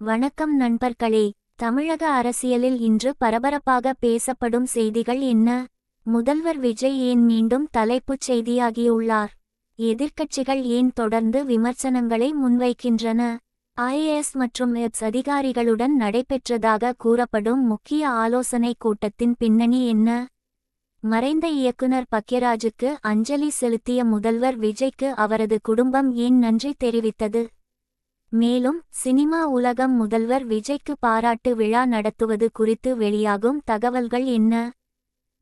வணக்கம் நண்பர்களே. தமிழக அரசியலில் இன்று பரபரப்பாக பேசப்படும் செய்திகள் என்ன? முதல்வர் விஜய் ஏன் மீண்டும் தலைப்புச் செய்தியாகியுள்ளார்? எதிர்க்கட்சிகள் ஏன் தொடர்ந்து விமர்சனங்களை முன்வைக்கின்றன? IAS மற்றும் EPS அதிகாரிகளுடன் நடைபெற்றதாக கூறப்படும் முக்கிய ஆலோசனை கூட்டத்தின் பின்னணி என்ன? மறைந்த இயக்குனர் பக்யராஜுக்கு அஞ்சலி செலுத்திய முதல்வர் விஜய்க்கு அவரது குடும்பம் ஏன் நன்றி தெரிவித்தது? மேலும் சினிமா உலகம் முதல்வர் விஜய்க்கு பாராட்டு விழா நடத்துவது குறித்து வெளியாகும் தகவல்கள் என்ன?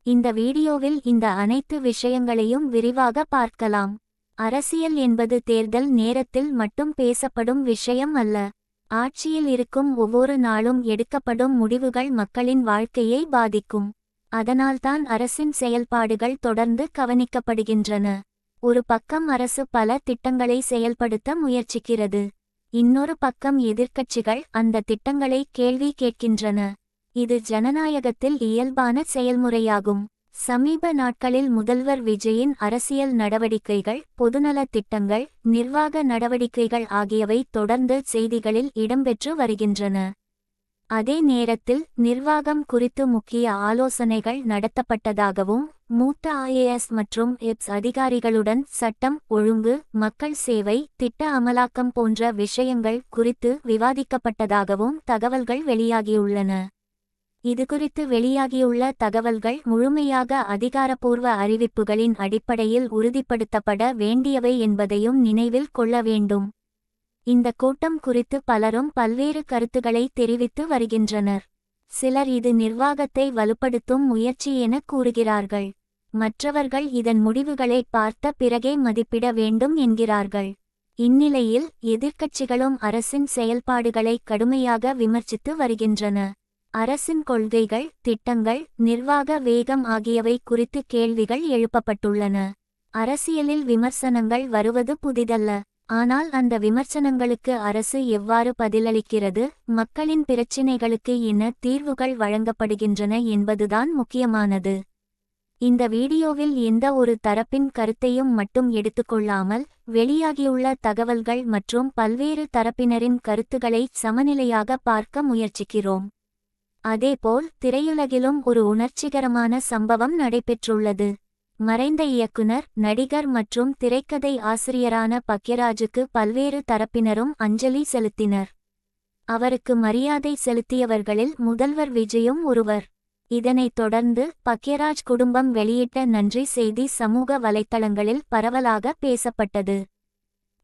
இந்த வீடியோவில் இந்த அனைத்து விஷயங்களையும் விரிவாக பார்க்கலாம். அரசியல் என்பது தேர்தல் நேரத்தில் மட்டும் பேசப்படும் விஷயம் அல்ல. ஆட்சியில் இருக்கும் ஒவ்வொரு நாளும் எடுக்கப்படும் முடிவுகள் மக்களின் வாழ்க்கையை பாதிக்கும். அதனால்தான் அரசின் செயல்பாடுகள் தொடர்ந்து கவனிக்கப்படுகின்றன. ஒரு பக்கம் அரசு பல திட்டங்களை செயல்படுத்த முயற்சிக்கிறது. இன்னொரு பக்கம் எதிர்க்கட்சிகள் அந்த திட்டங்களை கேள்வி கேட்கின்றன. இது ஜனநாயகத்தில் இயல்பான செயல்முறையாகும். சமீப நாட்களில் முதல்வர் விஜயின் அரசியல் நடவடிக்கைகள், பொதுநல திட்டங்கள், நிர்வாக நடவடிக்கைகள் ஆகியவை தொடர்ந்து செய்திகளில் இடம்பெற்று வருகின்றன. அதே நேரத்தில் நிர்வாகம் குறித்து முக்கிய ஆலோசனைகள் நடத்தப்பட்டதாகவும், மூத்த IAS மற்றும் EPS அதிகாரிகளுடன் சட்டம், ஒழுங்கு, மக்கள் சேவை, திட்ட அமலாக்கம் போன்ற விஷயங்கள் குறித்து விவாதிக்கப்பட்டதாகவும் தகவல்கள் வெளியாகியுள்ளன. இதுகுறித்து வெளியாகியுள்ள தகவல்கள் முழுமையாக அதிகாரப்பூர்வ அறிவிப்புகளின் அடிப்படையில் உறுதிப்படுத்தப்பட வேண்டியவை என்பதையும் நினைவில் கொள்ள வேண்டும். இந்த கூட்டம் குறித்து பலரும் பல்வேறு கருத்துக்களை தெரிவித்து வருகின்றனர். சிலர் இது நிர்வாகத்தை வலுப்படுத்தும் முயற்சி என கூறுகிறார்கள். மற்றவர்கள் இதன் முடிவுகளை பார்த்த பிறகே மதிப்பிட வேண்டும் என்கிறார்கள். இந்நிலையில் எதிர்க்கட்சிகளும் அரசின் செயல்பாடுகளை கடுமையாக விமர்சித்து வருகின்றன. அரசின் கொள்கைகள், திட்டங்கள், நிர்வாக வேகம் ஆகியவை குறித்து கேள்விகள் எழுப்பப்பட்டுள்ளன. அரசியலில் விமர்சனங்கள் வருவது புதிதல்ல. ஆனால் அந்த விமர்சனங்களுக்கு அரசு எவ்வாறு பதிலளிக்கிறது, மக்களின் பிரச்சினைகளுக்கு என்ன தீர்வுகள் வழங்கப்படுகின்றன என்பதுதான் முக்கியமானது. இந்த வீடியோவில் எந்த ஒரு தரப்பின் கருத்தையும் மட்டும் எடுத்துக்கொள்ளாமல், வெளியாகியுள்ள தகவல்கள் மற்றும் பல்வேறு தரப்பினரின் கருத்துக்களை சமநிலையாக பார்க்க முயற்சிக்கிறோம். அதேபோல் திரையுலகிலும் ஒரு உணர்ச்சிகரமான சம்பவம் நடைபெற்றுள்ளது. மறைந்த இயக்குனர், நடிகர் மற்றும் திரைக்கதை ஆசிரியரான பக்யராஜுக்கு பல்வேறு தரப்பினரும் அஞ்சலி செலுத்தினர். அவருக்கு மரியாதை செலுத்தியவர்களில் முதல்வர் விஜயும் ஒருவர். இதனைத் தொடர்ந்து பக்யராஜ் குடும்பம் வெளியிட்ட நன்றி செய்தி சமூக வலைத்தளங்களில் பரவலாக பேசப்பட்டது.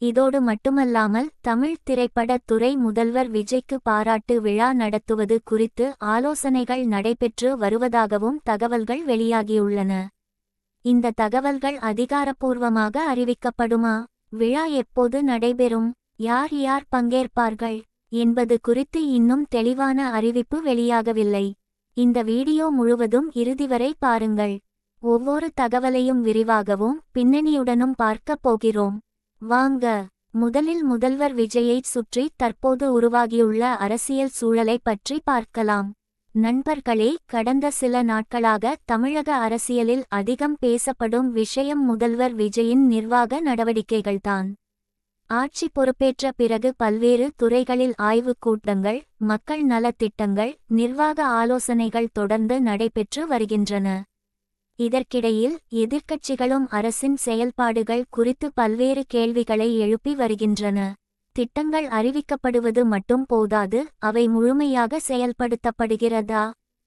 இதோடு மட்டுமல்லாமல் தமிழ் திரைப்பட துறை முதல்வர் விஜய்க்கு பாராட்டு விழா நடத்துவது குறித்து ஆலோசனைகள் நடைபெற்று வருவதாகவும் தகவல்கள் வெளியாகியுள்ளன. இந்த தகவல்கள் அதிகாரப்பூர்வமாக அறிவிக்கப்படுமா? விழா எப்போது நடைபெறும்? யார் யார் பங்கேற்பார்கள் என்பது குறித்து இன்னும் தெளிவான அறிவிப்பு வெளியாகவில்லை. இந்த வீடியோ முழுவதும் இறுதிவரை பாருங்கள். ஒவ்வொரு தகவலையும் விரிவாகவும் பின்னணியுடனும் பார்க்கப் போகிறோம். வாங்க, முதலில் முதல்வர் விஜயைச் சுற்றி தற்போது உருவாகியுள்ள அரசியல் சூழலை பற்றி பார்க்கலாம். நண்பர்களே, கடந்த சில நாட்களாக தமிழக அரசியலில் அதிகம் பேசப்படும் விஷயம் முதல்வர் விஜயின் நிர்வாக நடவடிக்கைகள்தான். ஆட்சி பொறுப்பேற்ற பிறகு பல்வேறு துறைகளில் ஆய்வுக் கூட்டங்கள், மக்கள் நலத்திட்டங்கள், நிர்வாக ஆலோசனைகள் தொடர்ந்து நடைபெற்று வருகின்றன. இதற்கிடையில் எதிர்க்கட்சிகளும் அரசின் செயல்பாடுகள் குறித்து பல்வேறு கேள்விகளை எழுப்பி வருகின்றன. திட்டங்கள் அறிவிக்கப்படுவது மட்டும் போதாது, அவை முழுமையாக செயல்படுத்தப்படுகிறதா,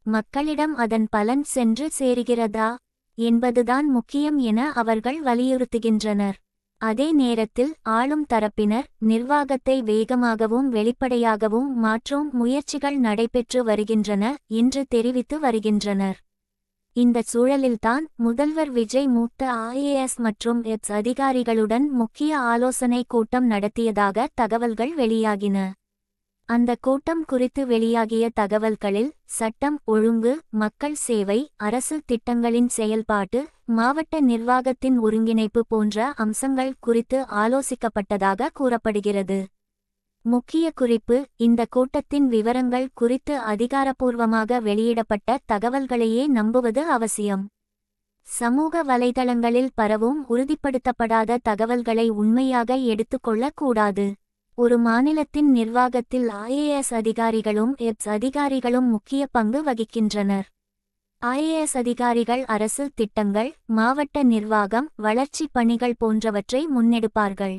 மக்களிடம் அதன் பலன் சென்று சேருகிறதா என்பதுதான் முக்கியம் என அவர்கள் வலியுறுத்துகின்றனர். அதே நேரத்தில் ஆளும் தரப்பினர் நிர்வாகத்தை வேகமாகவும் வெளிப்படையாகவும் மாற்றும் முயற்சிகள் நடைபெற்று வருகின்றன என்று தெரிவித்து வருகின்றனர். இந்த சூழலில்தான் முதல்வர் விஜய் மூத்த IAS மற்றும் EPS அதிகாரிகளுடன் முக்கிய ஆலோசனை கூட்டம் நடத்தியதாக தகவல்கள் வெளியாகின. அந்த கூட்டம் குறித்து வெளியாகிய தகவல்களில் சட்டம், ஒழுங்கு, மக்கள் சேவை, அரசு திட்டங்களின் செயல்பாட்டு, மாவட்ட நிர்வாகத்தின் ஒருங்கிணைப்பு போன்ற அம்சங்கள் குறித்து ஆலோசிக்கப்பட்டதாக கூறப்படுகிறது. முக்கிய குறிப்பு: இந்த கூட்டத்தின் விவரங்கள் குறித்து அதிகாரப்பூர்வமாக வெளியிடப்பட்ட தகவல்களையே நம்புவது அவசியம். சமூக வலைதளங்களில் பரவும் உறுதிப்படுத்தப்படாத தகவல்களை உண்மையாக எடுத்துக்கொள்ளக் கூடாது. ஒரு மாநிலத்தின் நிர்வாகத்தில் ஐஏஎஸ் அதிகாரிகளும் எப்ஸ் அதிகாரிகளும் முக்கிய பங்கு வகிக்கின்றனர். ஐஏஎஸ் அதிகாரிகள் அரசு திட்டங்கள், மாவட்ட நிர்வாகம், வளர்ச்சி பணிகள் போன்றவற்றை முன்னெடுப்பார்கள்.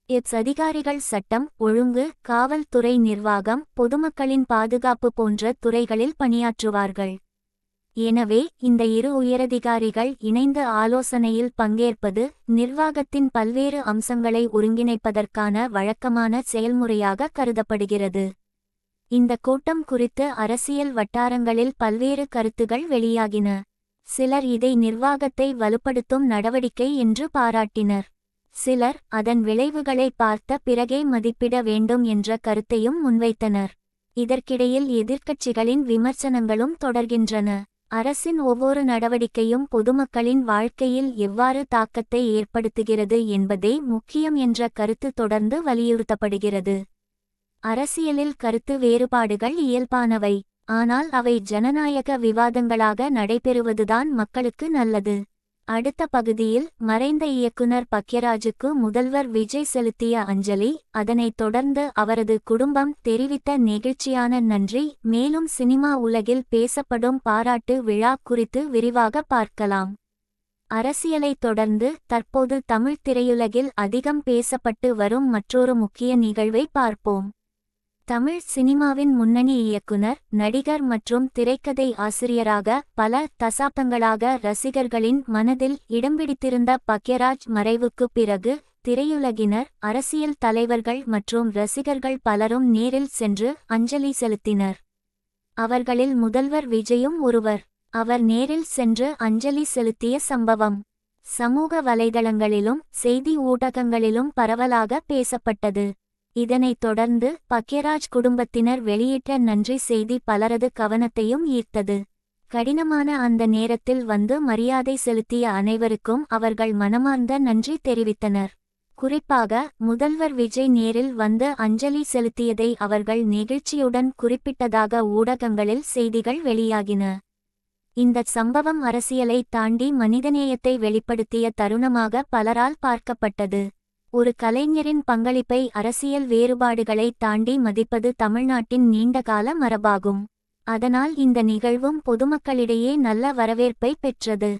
எப்ஸ் அதிகாரிகள் சட்டம், ஒழுங்கு, காவல்துறை நிர்வாகம், பொதுமக்களின் பாதுகாப்பு போன்ற துறைகளில் பணியாற்றுவார்கள். எனவே இந்த இரு உயரதிகாரிகள் இணைந்து ஆலோசனையில் பங்கேற்பது நிர்வாகத்தின் பல்வேறு அம்சங்களை ஒருங்கிணைப்பதற்கான வழக்கமான செயல்முறையாக கருதப்படுகிறது. இந்த கூட்டம் குறித்து அரசியல் வட்டாரங்களில் பல்வேறு கருத்துகள் வெளியாகின. சிலர் இதை நிர்வாகத்தை வலுப்படுத்தும் நடவடிக்கை என்று பாராட்டினர். சிலர் அதன் விளைவுகளை பார்த்த பிறகே மதிப்பிட வேண்டும் என்ற கருத்தையும் முன்வைத்தனர். இதற்கிடையில் எதிர்க்கட்சிகளின் விமர்சனங்களும் தொடர்கின்றன. அரசின் ஒவ்வொரு நடவடிக்கையும் பொதுமக்களின் வாழ்க்கையில் எவ்வாறு தாக்கத்தை ஏற்படுத்துகிறது என்பதே முக்கியம் என்ற கருத்து தொடர்ந்து வலியுறுத்தப்படுகிறது. அரசியலில் கருத்து வேறுபாடுகள் இயல்பானவை. ஆனால் அவை ஜனநாயக விவாதங்களாக நடைபெறுவதுதான் மக்களுக்கு நல்லது. அடுத்த பகுதியில் மறைந்த இயக்குனர் பக்யராஜுக்கு முதல்வர் விஜய் செலுத்திய அஞ்சலி, அதனைத் தொடர்ந்து அவரது குடும்பம் தெரிவித்த நெகிழ்ச்சியான நன்றி, மேலும் சினிமா உலகில் பேசப்படும் பாராட்டு விழா குறித்து விரிவாக பார்க்கலாம். அரசியலைத் தொடர்ந்து தற்போது தமிழ் திரையுலகில் அதிகம் பேசப்பட்டு வரும் மற்றொரு முக்கிய நிகழ்வை பார்ப்போம். தமிழ் சினிமாவின் முன்னணி இயக்குனர், நடிகர் மற்றும் திரைக்கதை ஆசிரியராக பல தசாப்தங்களாக ரசிகர்களின் மனதில் இடம்பிடித்திருந்த பக்யராஜ் மறைவுக்குப் பிறகு திரையுலகினர், அரசியல் தலைவர்கள் மற்றும் ரசிகர்கள் பலரும் நேரில் சென்று அஞ்சலி செலுத்தினர். அவர்களில் முதல்வர் விஜயும் ஒருவர். அவர் நேரில் சென்று அஞ்சலி செலுத்திய சம்பவம் சமூக வலைதளங்களிலும் செய்தி ஊடகங்களிலும் பரவலாக பேசப்பட்டது. இதனைத் தொடர்ந்து பக்யராஜ் குடும்பத்தினர் வெளியிட்ட நன்றி செய்தி பலரது கவனத்தையும் ஈர்த்தது. கடினமான அந்த நேரத்தில் வந்து மரியாதை செலுத்திய அனைவருக்கும் அவர்கள் மனமார்ந்த நன்றி தெரிவித்தனர். குறிப்பாக முதல்வர் விஜய் நேரில் வந்து அஞ்சலி செலுத்தியதை அவர்கள் நெகிழ்ச்சியுடன் குறிப்பிட்டதாக ஊடகங்களில் செய்திகள் வெளியாகின. இந்த சம்பவம் அரசியலை தாண்டி மனிதநேயத்தை வெளிப்படுத்திய தருணமாக பலரால் பார்க்கப்பட்டது. ஒரு கலைஞரின் பங்களிப்பை அரசியல் வேறுபாடுகளை தாண்டி மதிப்பது தமிழ்நாட்டின் நீண்டகால மரபாகும். அதனால் இந்த நிகழ்வும் பொதுமக்களிடையே நல்ல வரவேற்பை பெற்றது.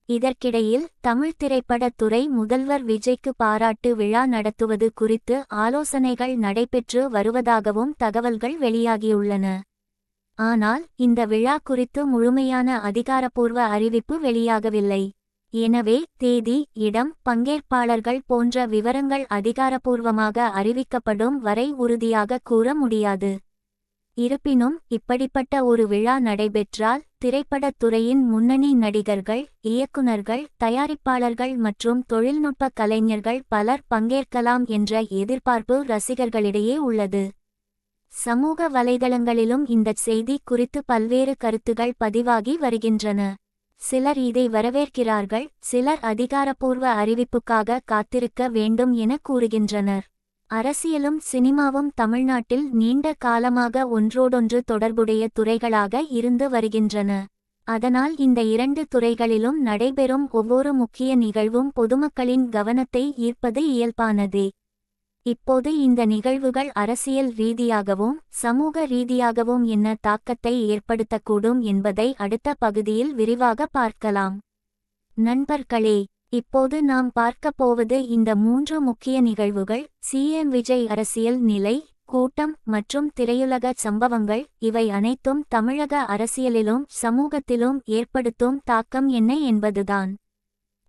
இதற்கிடையில் தமிழ் திரைப்படத் துறை முதல்வர் விஜய்க்கு பாராட்டு விழா நடத்துவது குறித்து ஆலோசனைகள் நடைபெற்று வருவதாகவும் தகவல்கள் வெளியாகியுள்ளன. ஆனால் இந்த விழா குறித்து முழுமையான அதிகாரப்பூர்வ அறிவிப்பு வெளியாகவில்லை. எனவே தேதி, இடம், பங்கேற்பாளர்கள் போன்ற விவரங்கள் அதிகாரப்பூர்வமாக அறிவிக்கப்படும் வரை உறுதியாக கூற முடியாது. இருப்பினும் இப்படிப்பட்ட ஒரு விழா நடைபெற்றால் திரைப்படத் துறையின் முன்னணி நடிகர்கள், இயக்குனர்கள், தயாரிப்பாளர்கள் மற்றும் தொழில்நுட்ப கலைஞர்கள் பலர் பங்கேற்கலாம் என்ற எதிர்பார்ப்பு ரசிகர்களிடையே உள்ளது. சமூக வலைதளங்களிலும் இந்த செய்தி குறித்து பல்வேறு கருத்துகள் பதிவாகி வருகின்றன. சிலர் இதை வரவேற்கிறார்கள், சிலர் அதிகாரப்பூர்வ அறிவிப்புக்காக காத்திருக்க வேண்டும் என கூறுகின்றனர். அரசியலும் சினிமாவும் தமிழ்நாட்டில் நீண்ட காலமாக ஒன்றோடொன்று தொடர்புடைய துறைகளாக இருந்து வருகின்றன. அதனால் இந்த இரண்டு துறைகளிலும் நடைபெறும் ஒவ்வொரு முக்கிய நிகழ்வும் பொதுமக்களின் கவனத்தை ஈர்ப்பது இயல்பானதே. இப்போது இந்த நிகழ்வுகள் அரசியல் ரீதியாகவும் சமூக ரீதியாகவும் என்ன தாக்கத்தை ஏற்படுத்தக்கூடும் என்பதை அடுத்த பகுதியில் விரிவாக பார்க்கலாம். நண்பர்களே, இப்போது நாம் பார்க்கப் போவது இந்த 3 முக்கிய நிகழ்வுகள்: சிஎம் விஜய் அரசியல் நிலை, கூட்டம் மற்றும் திரையுலக சம்பவங்கள். இவை அனைத்தும் தமிழக அரசியலிலும் சமூகத்திலும் ஏற்படுத்தும் தாக்கம் என்ன என்பதுதான்.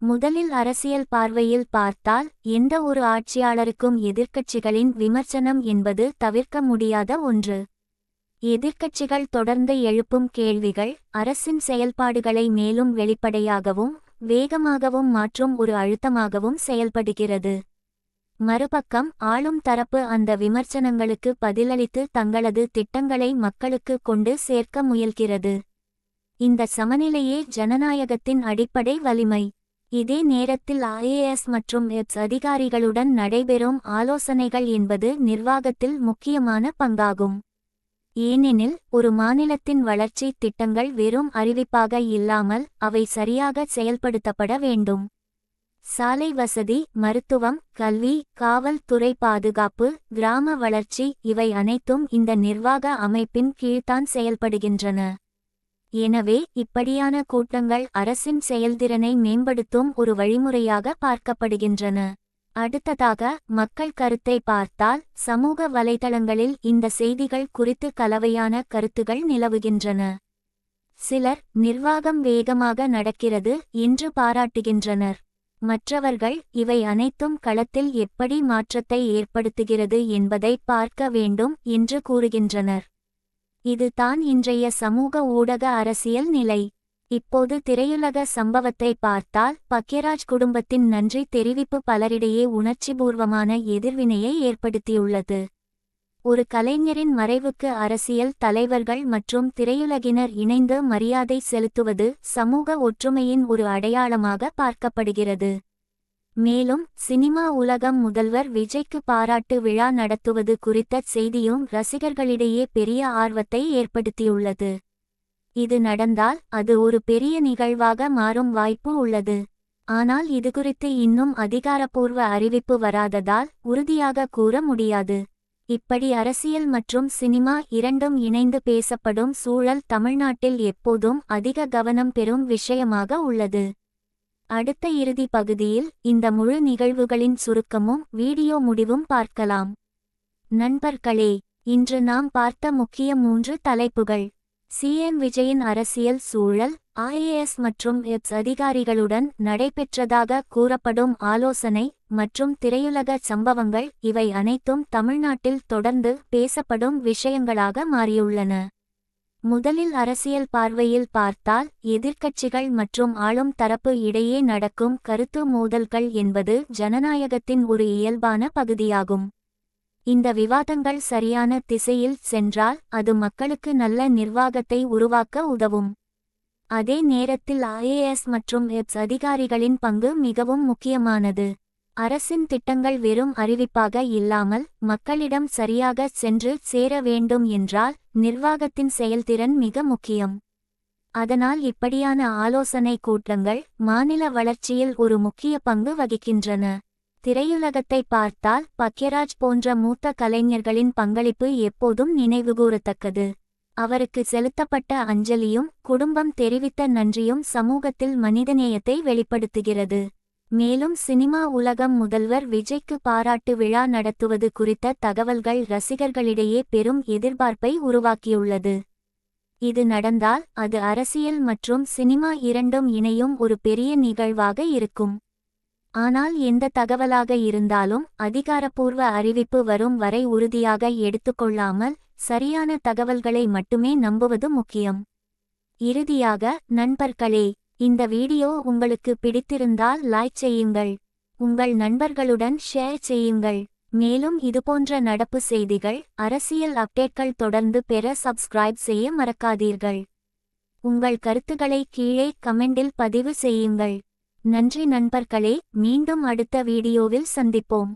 முதலில் அரசியல் பார்வையில் பார்த்தால், எந்த ஒரு ஆட்சியாளருக்கும் எதிர்க்கட்சிகளின் விமர்சனம் என்பது தவிர்க்க முடியாத ஒன்று. எதிர்க்கட்சிகள் தொடர்ந்து எழுப்பும் கேள்விகள் அரசின் செயல்பாடுகளை மேலும் வெளிப்படையாகவும் வேகமாகவும் மாற்றும் ஒரு அழுத்தமாகவும் செயல்படுகிறது. மறுபக்கம் ஆளும் தரப்பு அந்த விமர்சனங்களுக்கு பதிலளித்து தங்களது திட்டங்களை மக்களுக்கு கொண்டு சேர்க்க முயல்கிறது. இந்த சமநிலையே ஜனநாயகத்தின் அடிப்படை வலிமை. இதே நேரத்தில் ஐஏஎஸ் மற்றும் எப்ஸ் அதிகாரிகளுடன் நடைபெறும் ஆலோசனைகள் என்பது நிர்வாகத்தில் முக்கியமான பங்காகும். ஏனெனில் ஒரு மாநிலத்தின் வளர்ச்சி திட்டங்கள் வெறும் அறிவிப்பாக இல்லாமல் அவை சரியாக செயல்படுத்தப்பட வேண்டும். சாலை வசதி, மருத்துவம், கல்வி, காவல்துறை, பாதுகாப்பு, கிராம வளர்ச்சி இவை அனைத்தும் இந்த நிர்வாக அமைப்பின் கீழ்தான் செயல்படுகின்றன. எனவே இப்படியான கூட்டங்கள் அரசின் செயல்திறனை மேம்படுத்தும் ஒரு வழிமுறையாக பார்க்கப்படுகின்றன. அடுத்ததாக மக்கள் கருத்தை பார்த்தால் சமூக வலைதளங்களில் இந்த செய்திகள் குறித்து கலவையான கருத்துகள் நிலவுகின்றன. சிலர் நிர்வாகம் வேகமாக நடக்கிறது என்று பாராட்டுகின்றனர். மற்றவர்கள் இவை அனைத்தும் களத்தில் எப்படி மாற்றத்தை ஏற்படுத்துகிறது என்பதை பார்க்க வேண்டும் என்று கூறுகின்றனர். இது தான் இன்றைய சமூக ஊடக அரசியல் நிலை. இப்போது திரையுலக சம்பவத்தை பார்த்தால் பாக்யராஜ் குடும்பத்தின் நன்றி தெரிவிப்பு பலரிடையே உணர்ச்சிபூர்வமான எதிர்வினையை ஏற்படுத்தியுள்ளது. ஒரு கலைஞரின் மறைவுக்கு அரசியல் தலைவர்கள் மற்றும் திரையுலகினர் இணைந்து மரியாதை செலுத்துவது சமூக ஒற்றுமையின் ஒரு அடையாளமாக பார்க்கப்படுகிறது. மேலும் சினிமா உலகம் முதல்வர் விஜய்க்கு பாராட்டு விழா நடத்துவது குறித்த செய்தியும் ரசிகர்களிடையே பெரிய ஆர்வத்தை ஏற்படுத்தியுள்ளது. இது நடந்தால் அது ஒரு பெரிய நிகழ்வாக மாறும் வாய்ப்பு உள்ளது. ஆனால் இதுகுறித்து இன்னும் அதிகாரப்பூர்வ அறிவிப்பு வராததால் உறுதியாக கூற முடியாது. இப்படி அரசியல் மற்றும் சினிமா இரண்டும் இணைந்து பேசப்படும் சூழல் தமிழ்நாட்டில் எப்போதும் அதிக கவனம் பெறும் விஷயமாக உள்ளது. அடுத்த இறுதி பகுதியில் இந்த முழு நிகழ்வுகளின் சுருக்கமும் வீடியோ முடிவும் பார்க்கலாம். நண்பர்களே, இன்று நாம் பார்த்த முக்கிய 3 தலைப்புகள்: சிஎம் விஜயின் அரசியல் சூழல், IAS மற்றும் EPS அதிகாரிகளுடன் நடைபெற்றதாக கூறப்படும் ஆலோசனை மற்றும் திரையுலக சம்பவங்கள் இவை அனைத்தும் தமிழ்நாட்டில் தொடர்ந்து பேசப்படும் விஷயங்களாக மாறியுள்ளன. முதலில் அரசியல் பார்வையில் பார்த்தால் எதிர்க்கட்சிகள் மற்றும் ஆளும் தரப்பு இடையே நடக்கும் கருத்து மோதல்கள் என்பது ஜனநாயகத்தின் ஒரு இயல்பான பகுதியாகும். இந்த விவாதங்கள் சரியான திசையில் சென்றால் அது மக்களுக்கு நல்ல நிர்வாகத்தை உருவாக்க உதவும். அதே நேரத்தில் IAS மற்றும் EPS அதிகாரிகளின் பங்கு மிகவும் முக்கியமானது. அரசின் திட்டங்கள் வெறும் அறிவிப்பாக இல்லாமல் மக்களிடம் சரியாக சென்று சேர வேண்டும் என்றால் நிர்வாகத்தின் செயல்திறன் மிக முக்கியம். அதனால் இப்படியான ஆலோசனை கூட்டங்கள் மாநில வளர்ச்சியில் ஒரு முக்கிய பங்கு வகிக்கின்றன. திரையுலகத்தை பார்த்தால் பாக்யராஜ் போன்ற மூத்த கலைஞர்களின் பங்களிப்பு எப்போதும் நினைவுகூரத்தக்கது. அவருக்கு செலுத்தப்பட்ட அஞ்சலியும் குடும்பம் தெரிவித்த நன்றியும் சமூகத்தில் மனிதநேயத்தை வெளிப்படுத்துகிறது. மேலும் சினிமா உலகம் முதல்வர் விஜய்க்கு பாராட்டு விழா நடத்துவது குறித்த தகவல்கள் ரசிகர்களிடையே பெரும் எதிர்பார்ப்பை உருவாக்கியுள்ளது. இது நடந்தால் அது அரசியல் மற்றும் சினிமா இரண்டும் இணையும் ஒரு பெரிய நிகழ்வாக இருக்கும். ஆனால் எந்த தகவலாக இருந்தாலும் அதிகாரப்பூர்வ அறிவிப்பு வரும் வரை உறுதியாக எடுத்துக்கொள்ளாமல் சரியான தகவல்களை மட்டுமே நம்புவது முக்கியம். இறுதியாக, நண்பர்களே, இந்த வீடியோ உங்களுக்கு பிடித்திருந்தால் லைக் செய்யுங்கள். உங்கள் நண்பர்களுடன் ஷேர் செய்யுங்கள். மேலும் இதுபோன்ற நடப்பு செய்திகள், அரசியல் அப்டேட்கள் தொடர்ந்து பெற சப்ஸ்கிரைப் செய்ய மறக்காதீர்கள். உங்கள் கருத்துக்களை கீழே கமெண்டில் பதிவு செய்யுங்கள். நன்றி நண்பர்களே, மீண்டும் அடுத்த வீடியோவில் சந்திப்போம்.